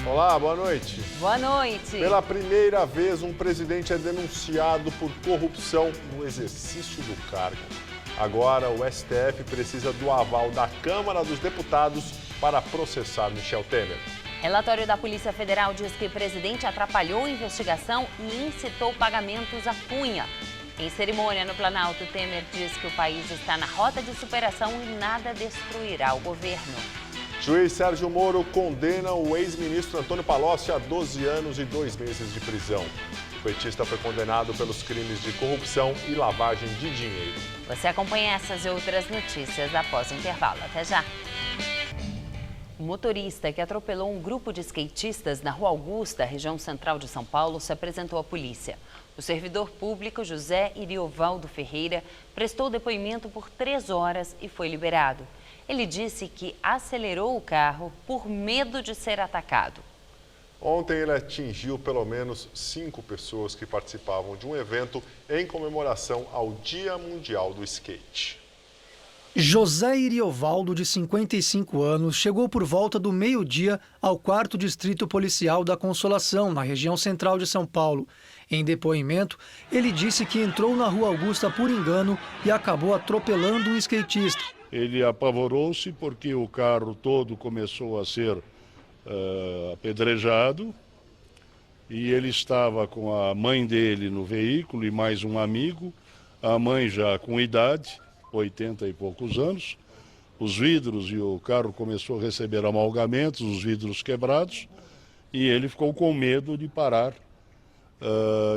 Olá, boa noite. Boa noite. Pela primeira vez, um presidente é denunciado por corrupção no exercício do cargo. Agora, o STF precisa do aval da Câmara dos Deputados para processar Michel Temer. Relatório da Polícia Federal diz que o presidente atrapalhou a investigação e incitou pagamentos à Cunha. Em cerimônia no Planalto, Temer diz que o país está na rota de superação e nada destruirá o governo. Juiz Sérgio Moro condena o ex-ministro Antônio Palocci a 12 anos e 2 meses de prisão. O petista foi condenado pelos crimes de corrupção e lavagem de dinheiro. Você acompanha essas e outras notícias após o intervalo. Até já! O motorista que atropelou um grupo de skatistas na Rua Augusta, região central de São Paulo, se apresentou à polícia. O servidor público José Iriovaldo Ferreira prestou depoimento por 3 horas e foi liberado. Ele disse que acelerou o carro por medo de ser atacado. Ontem ele atingiu pelo menos 5 pessoas que participavam de um evento em comemoração ao Dia Mundial do Skate. José Iriovaldo, de 55 anos, chegou por volta do meio-dia ao 4º Distrito Policial da Consolação, na região central de São Paulo. Em depoimento, ele disse que entrou na Rua Augusta por engano e acabou atropelando um skatista. Ele apavorou-se porque o carro todo começou a ser apedrejado e ele estava com a mãe dele no veículo e mais um amigo, a mãe já com idade, 80 e poucos anos. Os vidros e o carro começou a receber amalgamentos, os vidros quebrados, e ele ficou com medo de parar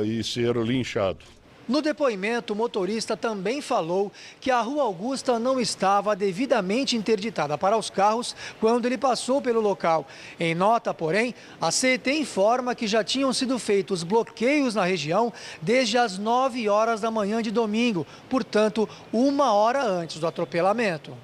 e ser linchado. No depoimento, o motorista também falou que a Rua Augusta não estava devidamente interditada para os carros quando ele passou pelo local. Em nota, porém, a CET informa que já tinham sido feitos bloqueios na região desde as 9 horas da manhã de domingo, portanto, 1 hora antes do atropelamento.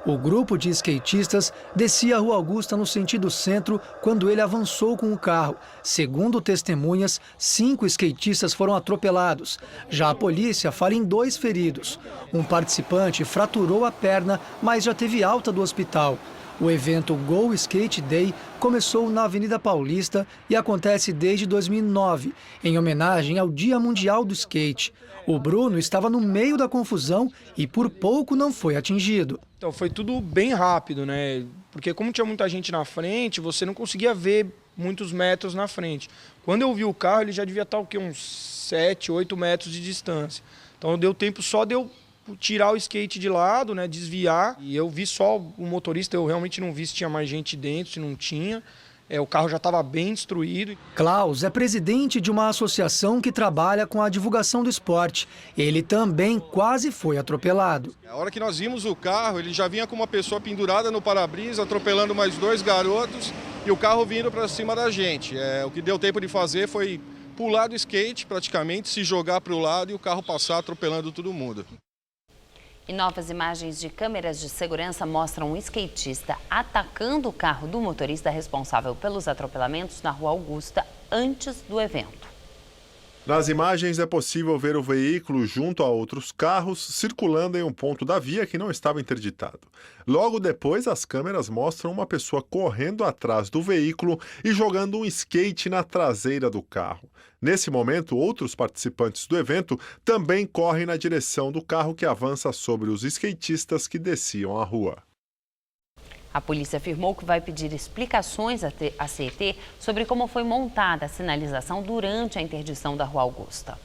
O grupo de skatistas descia a Rua Augusta no sentido centro quando ele avançou com o carro. Segundo testemunhas, 5 skatistas foram atropelados. Já a polícia fala em 2 feridos. Um participante fraturou a perna, mas já teve alta do hospital. O evento Go Skate Day começou na Avenida Paulista e acontece desde 2009, em homenagem ao Dia Mundial do Skate. O Bruno estava no meio da confusão e por pouco não foi atingido. Então foi tudo bem rápido, né? Porque como tinha muita gente na frente, você não conseguia ver muitos metros na frente. Quando eu vi o carro, ele já devia estar uns 7, 8 metros de distância. Então deu tempo só de eu tirar o skate de lado, né, desviar. E eu vi só o motorista, eu realmente não vi se tinha mais gente dentro, se não tinha. O carro já estava bem destruído. Klaus é presidente de uma associação que trabalha com a divulgação do esporte. Ele também quase foi atropelado. A hora que nós vimos o carro, ele já vinha com uma pessoa pendurada no para-brisa, atropelando mais 2 garotos e o carro vindo para cima da gente. O que deu tempo de fazer foi pular do skate praticamente, se jogar para o lado e o carro passar atropelando todo mundo. E novas imagens de câmeras de segurança mostram um skatista atacando o carro do motorista responsável pelos atropelamentos na Rua Augusta antes do evento. Nas imagens é possível ver o veículo junto a outros carros circulando em um ponto da via que não estava interditado. Logo depois, as câmeras mostram uma pessoa correndo atrás do veículo e jogando um skate na traseira do carro. Nesse momento, outros participantes do evento também correm na direção do carro que avança sobre os skatistas que desciam a rua. A polícia afirmou que vai pedir explicações à CET sobre como foi montada a sinalização durante a interdição da Rua Augusta.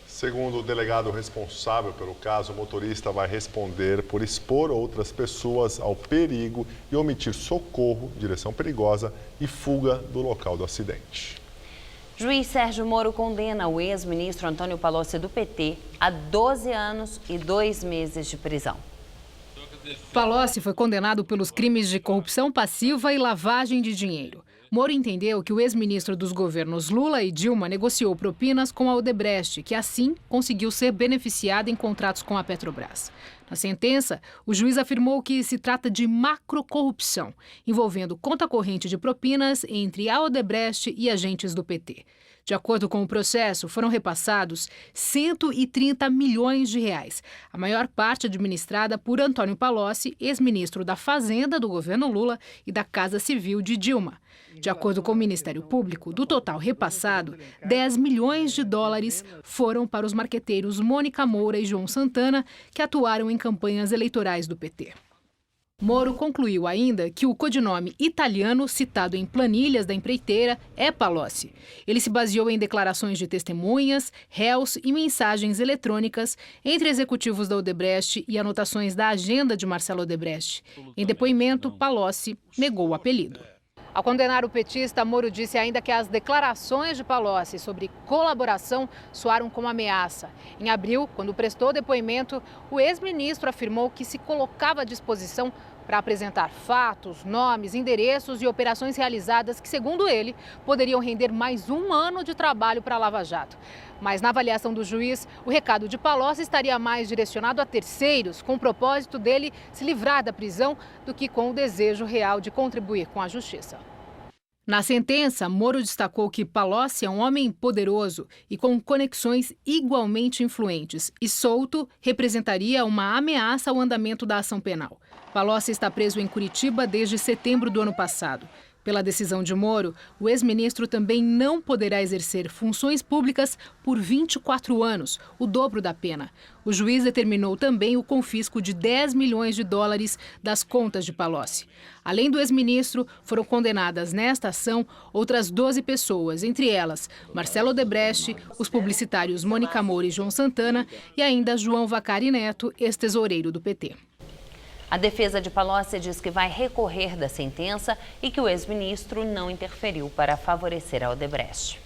Segundo o delegado responsável pelo caso, o motorista vai responder por expor outras pessoas ao perigo e omitir socorro, direção perigosa e fuga do local do acidente. Juiz Sérgio Moro condena o ex-ministro Antônio Palocci do PT a 12 anos e 2 meses de prisão. Palocci foi condenado pelos crimes de corrupção passiva e lavagem de dinheiro. Moro entendeu que o ex-ministro dos governos Lula e Dilma negociou propinas com a Odebrecht, que assim conseguiu ser beneficiada em contratos com a Petrobras. Na sentença, o juiz afirmou que se trata de macrocorrupção, envolvendo conta corrente de propinas entre a Odebrecht e agentes do PT. De acordo com o processo, foram repassados 130 milhões de reais, a maior parte administrada por Antônio Palocci, ex-ministro da Fazenda do governo Lula e da Casa Civil de Dilma. De acordo com o Ministério Público, do total repassado, 10 milhões de dólares foram para os marqueteiros Mônica Moura e João Santana, que atuaram em campanhas eleitorais do PT. Moro concluiu ainda que o codinome italiano citado em planilhas da empreiteira é Palocci. Ele se baseou em declarações de testemunhas, réus e mensagens eletrônicas entre executivos da Odebrecht e anotações da agenda de Marcelo Odebrecht. Em depoimento, Palocci negou o apelido. Ao condenar o petista, Moro disse ainda que as declarações de Palocci sobre colaboração soaram como ameaça. Em abril, quando prestou depoimento, o ex-ministro afirmou que se colocava à disposição para apresentar fatos, nomes, endereços e operações realizadas que, segundo ele, poderiam render mais um ano de trabalho para a Lava Jato. Mas, na avaliação do juiz, o recado de Palocci estaria mais direcionado a terceiros, com o propósito dele se livrar da prisão, do que com o desejo real de contribuir com a justiça. Na sentença, Moro destacou que Palocci é um homem poderoso e com conexões igualmente influentes e solto representaria uma ameaça ao andamento da ação penal. Palocci está preso em Curitiba desde setembro do ano passado. Pela decisão de Moro, o ex-ministro também não poderá exercer funções públicas por 24 anos, o dobro da pena. O juiz determinou também o confisco de 10 milhões de dólares das contas de Palocci. Além do ex-ministro, foram condenadas nesta ação outras 12 pessoas, entre elas Marcelo Odebrecht, os publicitários Mônica Moura e João Santana e ainda João Vacari Neto, ex-tesoureiro do PT. A defesa de Palocci diz que vai recorrer da sentença e que o ex-ministro não interferiu para favorecer a Odebrecht.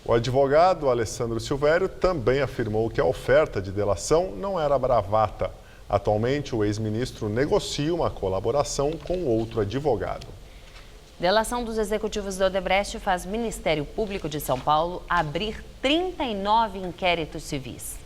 O advogado Alessandro Silvério também afirmou que a oferta de delação não era bravata. Atualmente, o ex-ministro negocia uma colaboração com outro advogado. Delação dos executivos da Odebrecht faz Ministério Público de São Paulo abrir 39 inquéritos civis.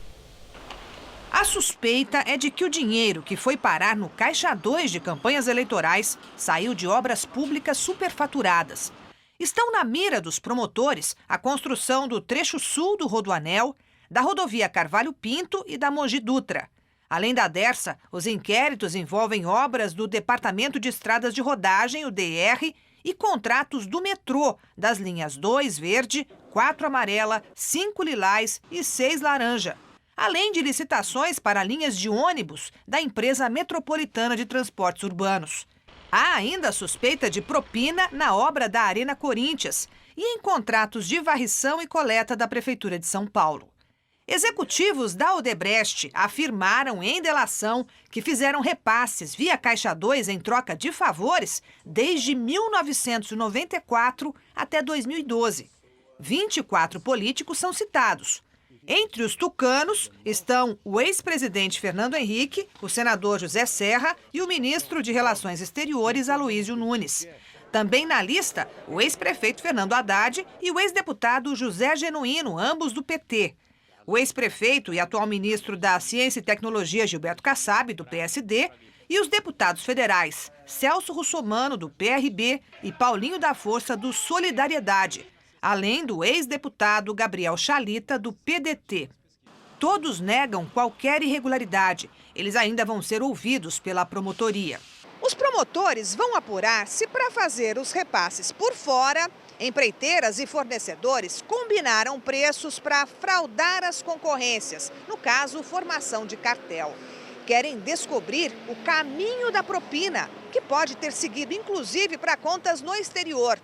A suspeita é de que o dinheiro que foi parar no Caixa 2 de campanhas eleitorais saiu de obras públicas superfaturadas. Estão na mira dos promotores a construção do trecho sul do Rodoanel, da rodovia Carvalho Pinto e da Mogi Dutra. Além da Dersa, os inquéritos envolvem obras do Departamento de Estradas de Rodagem, o DR, e contratos do metrô, das linhas 2 verde, 4 amarela, 5 lilás e 6 laranja. Além de licitações para linhas de ônibus da empresa Metropolitana de Transportes Urbanos. Há ainda a suspeita de propina na obra da Arena Corinthians e em contratos de varrição e coleta da Prefeitura de São Paulo. Executivos da Odebrecht afirmaram em delação que fizeram repasses via Caixa 2 em troca de favores desde 1994 até 2012. 24 políticos são citados. Entre os tucanos estão o ex-presidente Fernando Henrique, o senador José Serra e o ministro de Relações Exteriores, Aloísio Nunes. Também na lista, o ex-prefeito Fernando Haddad e o ex-deputado José Genuíno, ambos do PT. O ex-prefeito e atual ministro da Ciência e Tecnologia, Gilberto Kassab, do PSD, e os deputados federais Celso Russomano, do PRB, e Paulinho da Força, do Solidariedade, além do ex-deputado Gabriel Chalita, do PDT. Todos negam qualquer irregularidade. Eles ainda vão ser ouvidos pela promotoria. Os promotores vão apurar se, para fazer os repasses por fora, empreiteiras e fornecedores combinaram preços para fraudar as concorrências, no caso, formação de cartel. Querem descobrir o caminho da propina, que pode ter seguido inclusive para contas no exterior.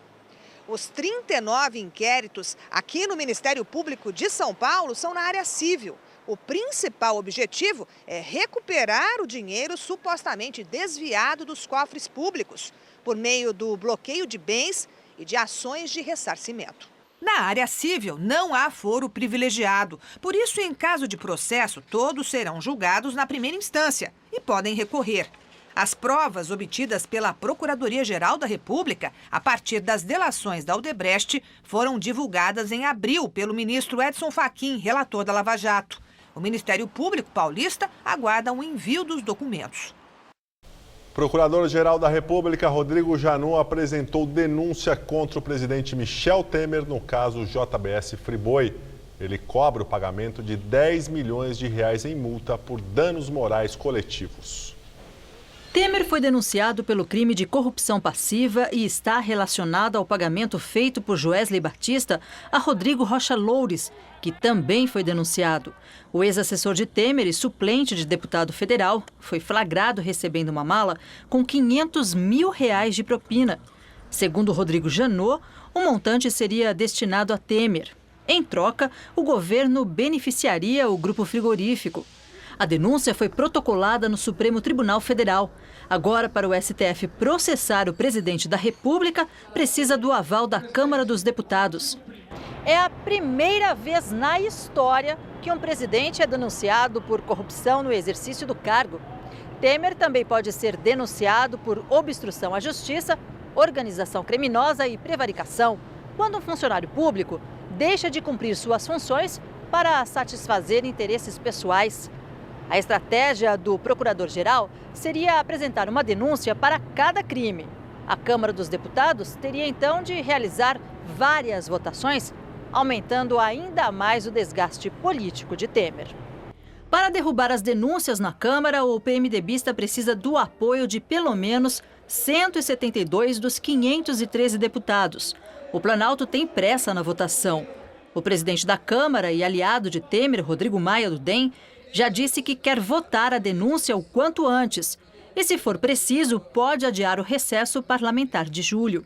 Os 39 inquéritos aqui no Ministério Público de São Paulo são na área civil. O principal objetivo é recuperar o dinheiro supostamente desviado dos cofres públicos, por meio do bloqueio de bens e de ações de ressarcimento. Na área civil, não há foro privilegiado. Por isso, em caso de processo, todos serão julgados na primeira instância e podem recorrer. As provas obtidas pela Procuradoria-Geral da República, a partir das delações da Odebrecht, foram divulgadas em abril pelo ministro Edson Fachin, relator da Lava Jato. O Ministério Público paulista aguarda o envio dos documentos. Procurador-Geral da República, Rodrigo Janot, apresentou denúncia contra o presidente Michel Temer no caso JBS Friboi. Ele cobra o pagamento de 10 milhões de reais em multa por danos morais coletivos. Temer foi denunciado pelo crime de corrupção passiva e está relacionado ao pagamento feito por Joesley Batista a Rodrigo Rocha Loures, que também foi denunciado. O ex-assessor de Temer e suplente de deputado federal foi flagrado recebendo uma mala com R$500 mil de propina. Segundo Rodrigo Janot, o montante seria destinado a Temer. Em troca, o governo beneficiaria o grupo frigorífico. A denúncia foi protocolada no Supremo Tribunal Federal. Agora, para o STF processar o presidente da República, precisa do aval da Câmara dos Deputados. É a primeira vez na história que um presidente é denunciado por corrupção no exercício do cargo. Temer também pode ser denunciado por obstrução à justiça, organização criminosa e prevaricação, quando um funcionário público deixa de cumprir suas funções para satisfazer interesses pessoais. A estratégia do procurador-geral seria apresentar uma denúncia para cada crime. A Câmara dos Deputados teria então de realizar várias votações, aumentando ainda mais o desgaste político de Temer. Para derrubar as denúncias na Câmara, o PMDBista precisa do apoio de pelo menos 172 dos 513 deputados. O Planalto tem pressa na votação. O presidente da Câmara e aliado de Temer, Rodrigo Maia, do DEM, já disse que quer votar a denúncia o quanto antes e, se for preciso, pode adiar o recesso parlamentar de julho.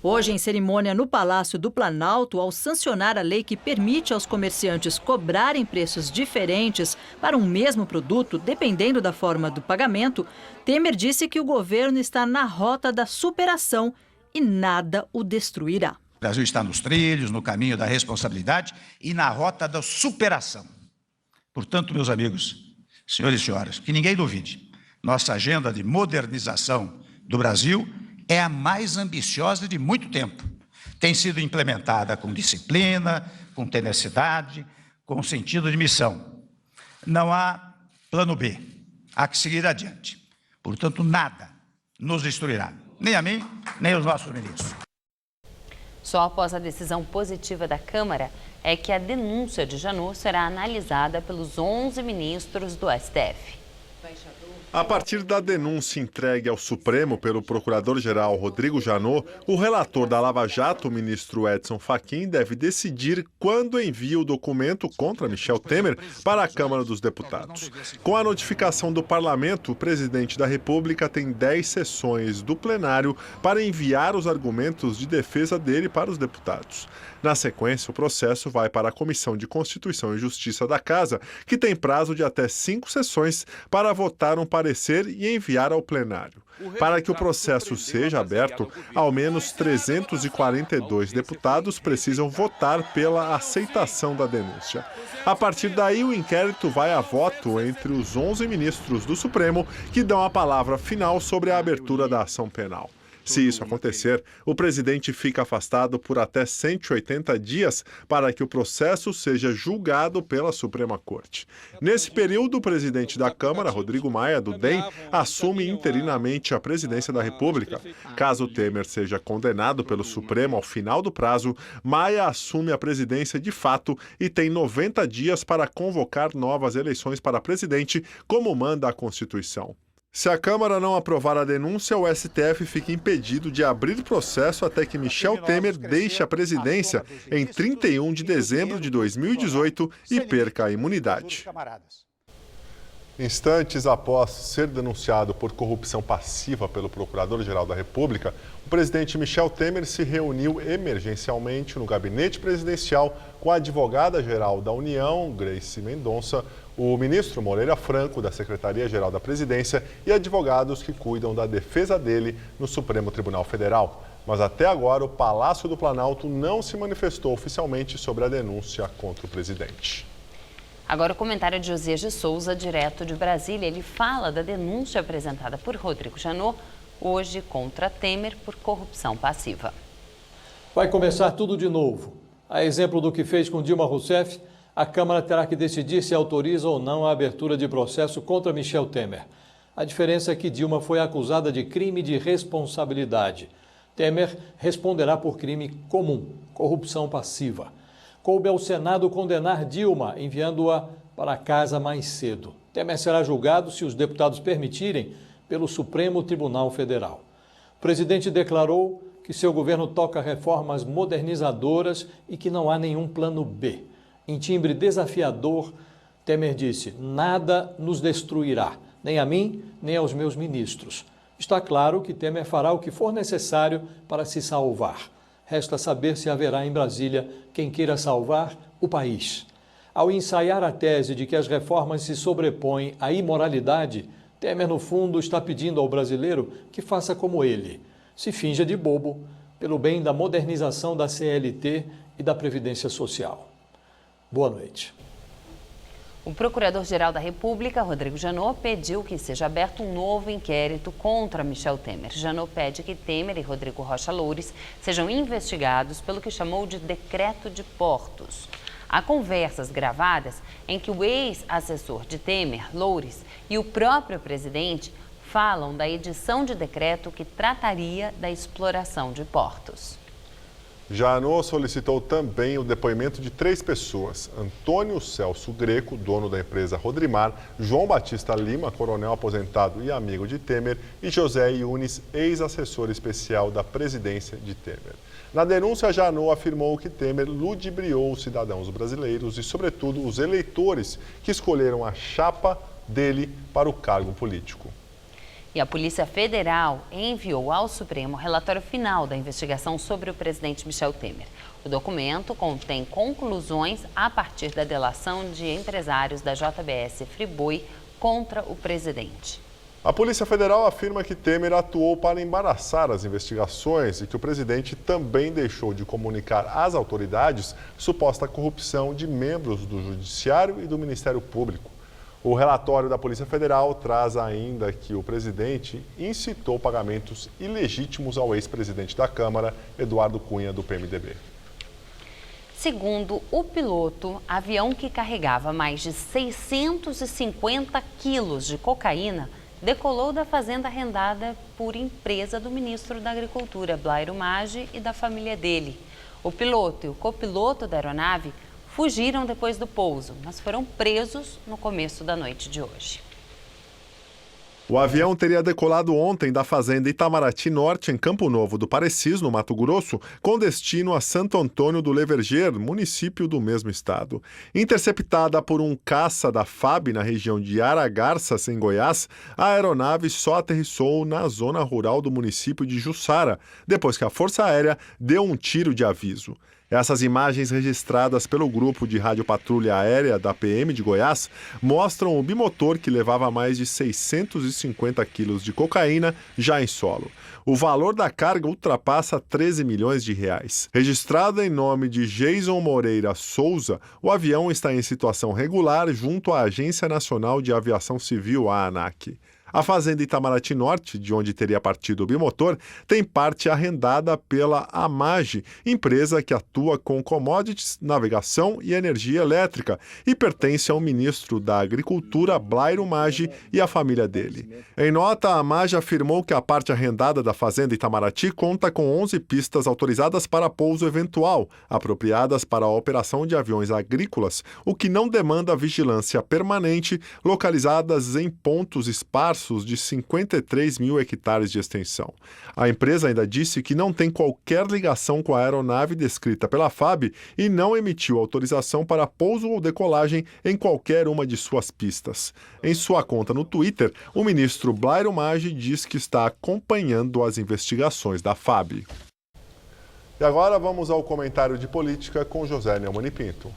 Hoje, em cerimônia no Palácio do Planalto, ao sancionar a lei que permite aos comerciantes cobrarem preços diferentes para um mesmo produto, dependendo da forma do pagamento, Temer disse que o governo está na rota da superação e nada o destruirá. O Brasil está nos trilhos, no caminho da responsabilidade e na rota da superação. Portanto, meus amigos, senhores e senhoras, que ninguém duvide, nossa agenda de modernização do Brasil é a mais ambiciosa de muito tempo. Tem sido implementada com disciplina, com tenacidade, com sentido de missão. Não há plano B, há que seguir adiante. Portanto, nada nos destruirá, nem a mim, nem os nossos ministros. Só após a decisão positiva da Câmara é que a denúncia de Janot será analisada pelos 11 ministros do STF. A partir da denúncia entregue ao Supremo pelo procurador-geral Rodrigo Janot, o relator da Lava Jato, o ministro Edson Fachin, deve decidir quando envia o documento contra Michel Temer para a Câmara dos Deputados. Com a notificação do Parlamento, o presidente da República tem 10 sessões do plenário para enviar os argumentos de defesa dele para os deputados. Na sequência, o processo vai para a Comissão de Constituição e Justiça da Casa, que tem prazo de até 5 sessões para votar um parecer e enviar ao plenário. Para que o processo seja aberto, ao menos 342 deputados precisam votar pela aceitação da denúncia. A partir daí, o inquérito vai a voto entre os 11 ministros do Supremo, que dão a palavra final sobre a abertura da ação penal. Se isso acontecer, o presidente fica afastado por até 180 dias para que o processo seja julgado pela Suprema Corte. Nesse período, o presidente da Câmara, Rodrigo Maia, do DEM, assume interinamente a presidência da República. Caso Temer seja condenado pelo Supremo ao final do prazo, Maia assume a presidência de fato e tem 90 dias para convocar novas eleições para presidente, como manda a Constituição. Se a Câmara não aprovar a denúncia, o STF fica impedido de abrir processo até que Michel Temer deixe a presidência em 31 de dezembro de 2018 e perca a imunidade. Instantes após ser denunciado por corrupção passiva pelo Procurador-Geral da República, o presidente Michel Temer se reuniu emergencialmente no gabinete presidencial com a advogada-geral da União, Grace Mendonça, o ministro Moreira Franco, da Secretaria-Geral da Presidência, e advogados que cuidam da defesa dele no Supremo Tribunal Federal. Mas até agora o Palácio do Planalto não se manifestou oficialmente sobre a denúncia contra o presidente. Agora o comentário de Josias de Souza, direto de Brasília. Ele fala da denúncia apresentada por Rodrigo Janot hoje contra Temer por corrupção passiva. Vai começar tudo de novo. A exemplo do que fez com Dilma Rousseff, a Câmara terá que decidir se autoriza ou não a abertura de processo contra Michel Temer. A diferença é que Dilma foi acusada de crime de responsabilidade. Temer responderá por crime comum, corrupção passiva. Coube ao Senado condenar Dilma, enviando-a para casa mais cedo. Temer será julgado, se os deputados permitirem, pelo Supremo Tribunal Federal. O presidente declarou que seu governo toca reformas modernizadoras e que não há nenhum plano B. Em timbre desafiador, Temer disse: nada nos destruirá, nem a mim, nem aos meus ministros. Está claro que Temer fará o que for necessário para se salvar. Resta saber se haverá em Brasília quem queira salvar o país. Ao ensaiar a tese de que as reformas se sobrepõem à imoralidade, Temer, no fundo, está pedindo ao brasileiro que faça como ele, se finja de bobo, pelo bem da modernização da CLT e da Previdência Social. Boa noite. O Procurador-Geral da República, Rodrigo Janot, pediu que seja aberto um novo inquérito contra Michel Temer. Janot pede que Temer e Rodrigo Rocha Loures sejam investigados pelo que chamou de decreto de portos. Há conversas gravadas em que o ex-assessor de Temer, Loures, e o próprio presidente falam da edição de decreto que trataria da exploração de portos. Janot solicitou também o depoimento de 3 pessoas: Antônio Celso Greco, dono da empresa Rodrimar, João Batista Lima, coronel aposentado e amigo de Temer, e José Yunes, ex-assessor especial da presidência de Temer. Na denúncia, Janot afirmou que Temer ludibriou os cidadãos brasileiros e, sobretudo, os eleitores que escolheram a chapa dele para o cargo político. E a Polícia Federal enviou ao Supremo o relatório final da investigação sobre o presidente Michel Temer. O documento contém conclusões a partir da delação de empresários da JBS Friboi contra o presidente. A Polícia Federal afirma que Temer atuou para embaraçar as investigações e que o presidente também deixou de comunicar às autoridades suposta corrupção de membros do Judiciário e do Ministério Público. O relatório da Polícia Federal traz ainda que o presidente incitou pagamentos ilegítimos ao ex-presidente da Câmara, Eduardo Cunha, do PMDB. Segundo o piloto, avião que carregava mais de 650 quilos de cocaína decolou da fazenda arrendada por empresa do ministro da Agricultura, Blairo Maggi, e da família dele. O piloto e o copiloto da aeronave fugiram depois do pouso, mas foram presos no começo da noite de hoje. O avião teria decolado ontem da fazenda Itamaraty Norte, em Campo Novo do Parecis, no Mato Grosso, com destino a Santo Antônio do Leverger, município do mesmo estado. Interceptada por um caça da FAB na região de Aragarças, em Goiás, a aeronave só aterrissou na zona rural do município de Jussara, depois que a Força Aérea deu um tiro de aviso. Essas imagens registradas pelo grupo de radiopatrulha aérea da PM de Goiás mostram o bimotor que levava mais de 650 quilos de cocaína já em solo. O valor da carga ultrapassa 13 milhões de reais. Registrado em nome de Jason Moreira Souza, o avião está em situação regular junto à Agência Nacional de Aviação Civil, a ANAC. A fazenda Itamaraty Norte, de onde teria partido o bimotor, tem parte arrendada pela AMAGE, empresa que atua com commodities, navegação e energia elétrica, e pertence ao ministro da Agricultura, Blairo Maggi, e à família dele. Em nota, a AMAGE afirmou que a parte arrendada da fazenda Itamaraty conta com 11 pistas autorizadas para pouso eventual, apropriadas para a operação de aviões agrícolas, o que não demanda vigilância permanente, localizadas em pontos esparsos de 53 mil hectares de extensão. A empresa ainda disse que não tem qualquer ligação com a aeronave descrita pela FAB e não emitiu autorização para pouso ou decolagem em qualquer uma de suas pistas. Em sua conta no Twitter, o ministro Blairo Maggi diz que está acompanhando as investigações da FAB. E agora vamos ao comentário de política com José Neumann e Pinto.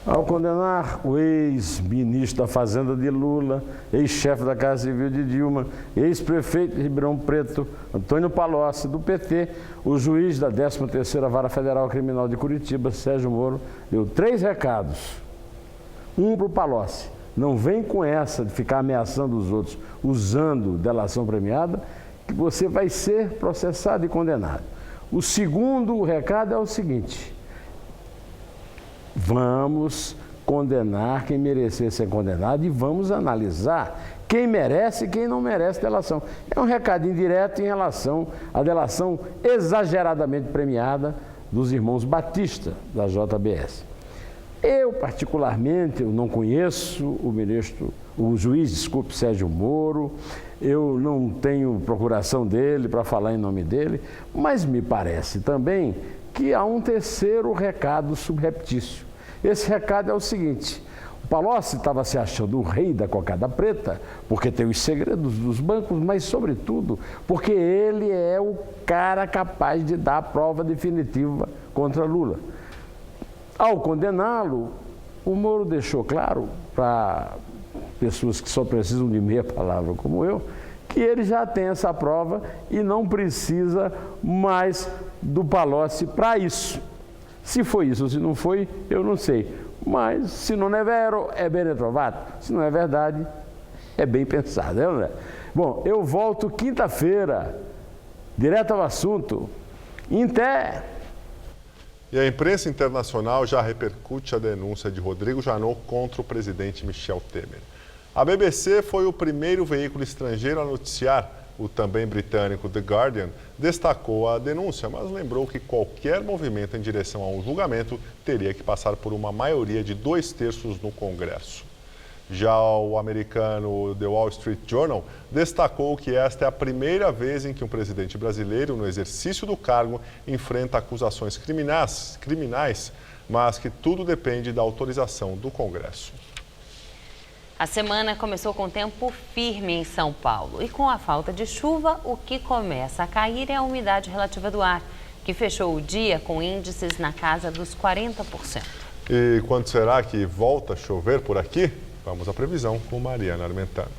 Ao condenar o ex-ministro da Fazenda de Lula, ex-chefe da Casa Civil de Dilma, ex-prefeito de Ribeirão Preto, Antônio Palocci, do PT, o juiz da 13ª Vara Federal Criminal de Curitiba, Sérgio Moro, deu 3 recados. Um para o Palocci: não vem com essa de ficar ameaçando os outros, usando delação premiada, que você vai ser processado e condenado. O segundo recado é o seguinte: vamos condenar quem merecer ser condenado e vamos analisar quem merece e quem não merece delação. É um recado indireto em relação à delação exageradamente premiada dos irmãos Batista, da JBS. Eu, particularmente, eu não conheço o juiz Sérgio Moro, eu não tenho procuração dele para falar em nome dele, mas me parece também que há um terceiro recado subreptício. Esse recado é o seguinte: o Palocci estava se achando o rei da cocada preta, porque tem os segredos dos bancos, mas, sobretudo, porque ele é o cara capaz de dar a prova definitiva contra Lula. Ao condená-lo, o Moro deixou claro para pessoas que só precisam de meia palavra como eu, que ele já tem essa prova e não precisa mais do Palocci para isso. Se foi isso ou se não foi, eu não sei. Mas, se não é vero, é bene trovato. Se não é verdade, é bem pensado, não é? Bom, eu volto quinta-feira, direto ao assunto. Até! E a imprensa internacional já repercute a denúncia de Rodrigo Janot contra o presidente Michel Temer. A BBC foi o primeiro veículo estrangeiro a noticiar. O também britânico The Guardian destacou a denúncia, mas lembrou que qualquer movimento em direção a um julgamento teria que passar por uma maioria de 2/3 no Congresso. Já o americano The Wall Street Journal destacou que esta é a primeira vez em que um presidente brasileiro, no exercício do cargo, enfrenta acusações criminais, mas que tudo depende da autorização do Congresso. A semana começou com tempo firme em São Paulo e com a falta de chuva, o que começa a cair é a umidade relativa do ar, que fechou o dia com índices na casa dos 40%. E quando será que volta a chover por aqui? Vamos à previsão com Mariana Armentano.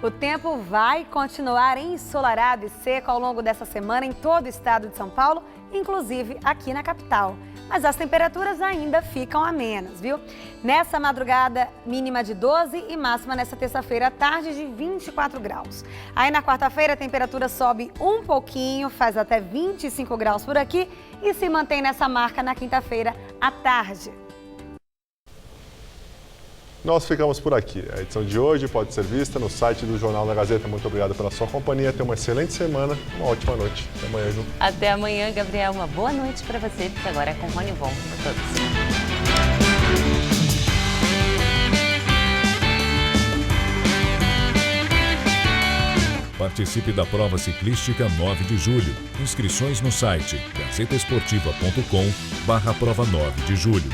O tempo vai continuar ensolarado e seco ao longo dessa semana em todo o estado de São Paulo, inclusive aqui na capital. Mas as temperaturas ainda ficam amenas, viu? Nessa madrugada, mínima de 12 e máxima nessa terça-feira à tarde de 24 graus. Aí na quarta-feira a temperatura sobe um pouquinho, faz até 25 graus por aqui e se mantém nessa marca na quinta-feira à tarde. Nós ficamos por aqui. A edição de hoje pode ser vista no site do Jornal da Gazeta. Muito obrigado pela sua companhia. Tenha uma excelente semana, uma ótima noite. Até amanhã, Ju. Até amanhã, Gabriel. Uma boa noite para você. Fica agora com Rony Von. Para todos. Participe da prova ciclística 9 de julho. Inscrições no site gazetaesportiva.com/prova 9 de julho.